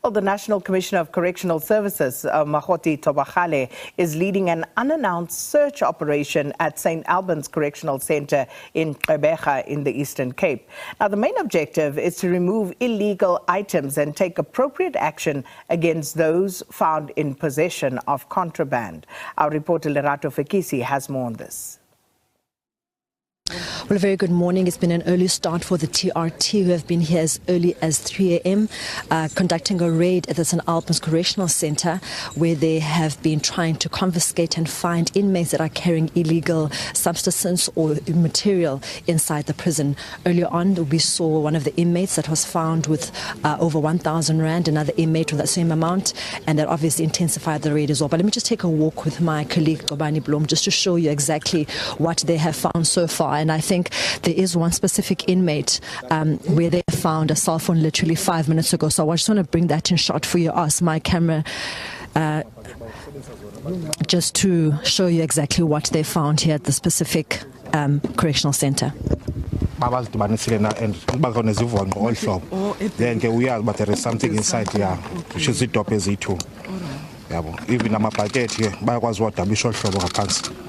Well, the National Commissioner of Correctional Services, Makgoti Tobagale, is leading an unannounced search operation at St. Albans Correctional Centre in Gqeberha in the Eastern Cape. Now, the main objective is to remove illegal items and take appropriate action against those found in possession of contraband. Our reporter Lerato Fekisi has more on this. Well, a very good morning. It's been an early start for the TRT, who have been here as early as 3 a.m. Conducting a raid at the St. Albans Correctional Centre, where they have been trying to confiscate and find inmates that are carrying illegal substance or material inside the prison. Earlier on, we saw one of the inmates that was found with over 1,000 rand, another inmate with that same amount, and that obviously intensified the raid as well. But let me just take a walk with my colleague, Gobani Blom, just to show you exactly what they have found so far. And I think there is one specific inmate where they found a cell phone literally 5 minutes ago. So I just want to bring that in shot for you, ask my camera, just to show you exactly what they found here at the specific correctional centre. And then we are, but there is something inside here, which is it up as it too. Even I'm a packet here, but was what I'm sure of.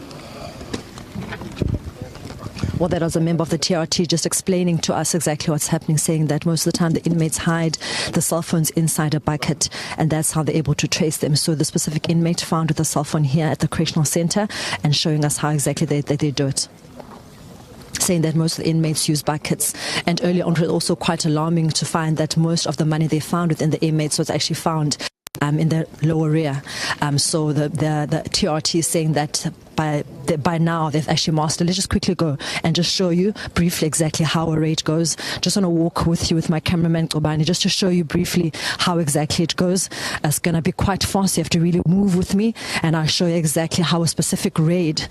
Well, that was a member of the TRT just explaining to us exactly what's happening, saying that most of the time the inmates hide the cell phones inside a bucket, and that's how they're able to trace them. So the specific inmate found with a cell phone here at the correctional centre and showing us how exactly they do it, saying that most of the inmates use buckets. And earlier on, it was also quite alarming to find that most of the money they found within the inmates was actually found in the lower rear. So the TRT is saying that by now they've actually mastered. Let's just quickly go and just show you briefly exactly how a raid goes. Just want to walk with you with my cameraman Gobani, just to show you briefly how exactly it goes. It's going to be quite fast. You have to really move with me, and I'll show you exactly how a specific raid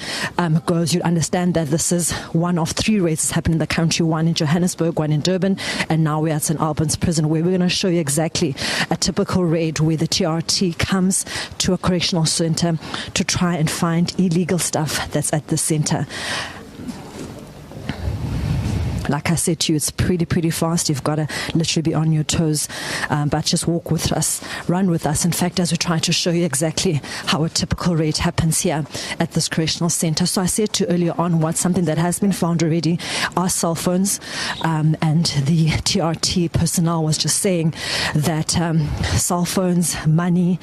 goes. You'll understand that this is one of 3 raids that's happened in the country, one in Johannesburg, one in Durban, and now we're at St. Albans Prison, where we're going to show you exactly a typical raid where the TRT comes to a correctional centre to try and find illegal stuff that's at the centre. Like I said to you, it's pretty fast. You've got to literally be on your toes, but just walk with us, run with us. In fact, as we try to show you exactly how a typical raid happens here at this correctional centre. So I said to you earlier on, what's something that has been found already are cell phones, and the TRT personnel was just saying that cell phones, money,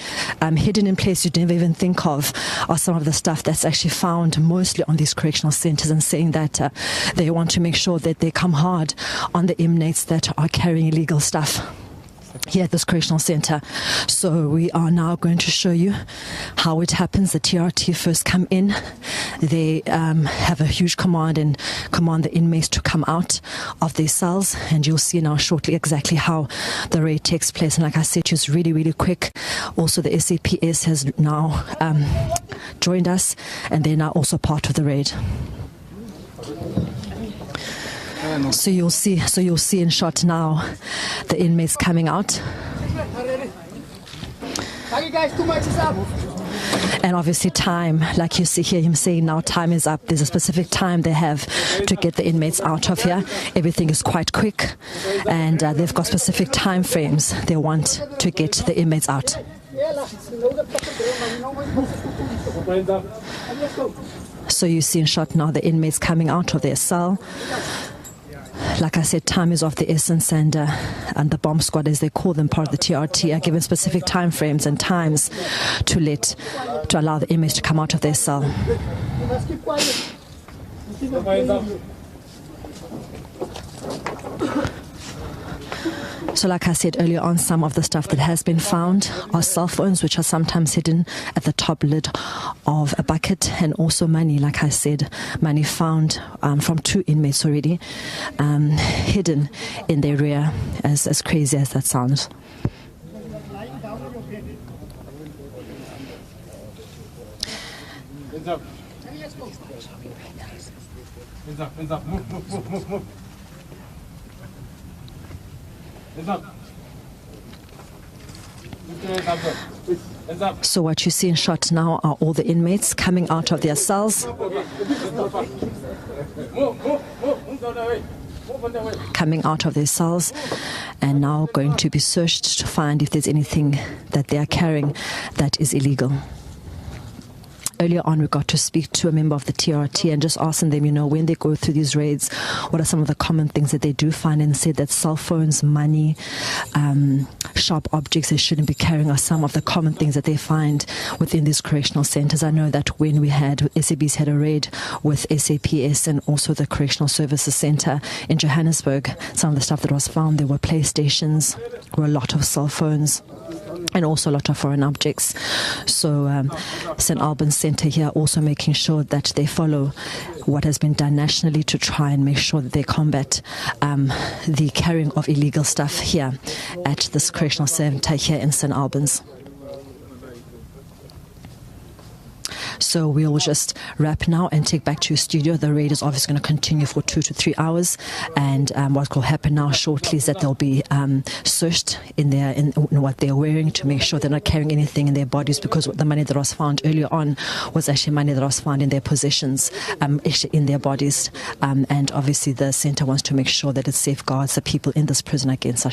hidden in places you never even think of, are some of the stuff that's actually found mostly on these correctional centres, and saying that they want to make sure that they come hard on the inmates that are carrying illegal stuff here at this correctional centre. So we are now going to show you how it happens. The TRT first come in. They have a huge command and command the inmates to come out of their cells, and you'll see now shortly exactly how the raid takes place. And like I said, it's really quick. Also, the SAPS has now joined us, and they're now also part of the raid. So you'll see in shot now the inmates coming out. And obviously time, like you see here, him saying now time is up. There's a specific time they have to get the inmates out of here. Everything is quite quick, and they've got specific time frames they want to get the inmates out. So you see in shot now the inmates coming out of their cell. Like I said, time is of the essence, and the bomb squad, as they call them, part of the TRT, are given specific time frames and times to allow the inmates to come out of their cell. So like I said earlier on, some of the stuff that has been found are cell phones, which are sometimes hidden at the top lid of a bucket, and also money. Like I said, money found from 2 inmates already, hidden in their rear, as crazy as that sounds. Hands up. Hands up. Move. So what you see in shot now are all the inmates coming out of their cells. coming out of their cells and now going to be searched to find if there's anything that they are carrying that is illegal. Earlier on, we got to speak to a member of the TRT and just asking them, when they go through these raids, what are some of the common things that they do find, and said that cell phones, money, sharp objects they shouldn't be carrying are some of the common things that they find within these correctional centers. I know that when we had, SAB's had a raid with SAPS and also the Correctional Services Center in Johannesburg, some of the stuff that was found, there were PlayStations, were a lot of cell phones, and also a lot of foreign objects. So St. Albans Centre here also making sure that they follow what has been done nationally to try and make sure that they combat the carrying of illegal stuff here at this correctional centre here in St. Albans. So we will just wrap now and take back to your studio. The raid is obviously going to continue for 2 to 3 hours, and what will happen now shortly is that they'll be searched in what they're wearing to make sure they're not carrying anything in their bodies, because the money that was found earlier on was actually money that was found in their possessions, in their bodies, and obviously the centre wants to make sure that it safeguards the people in this prison against such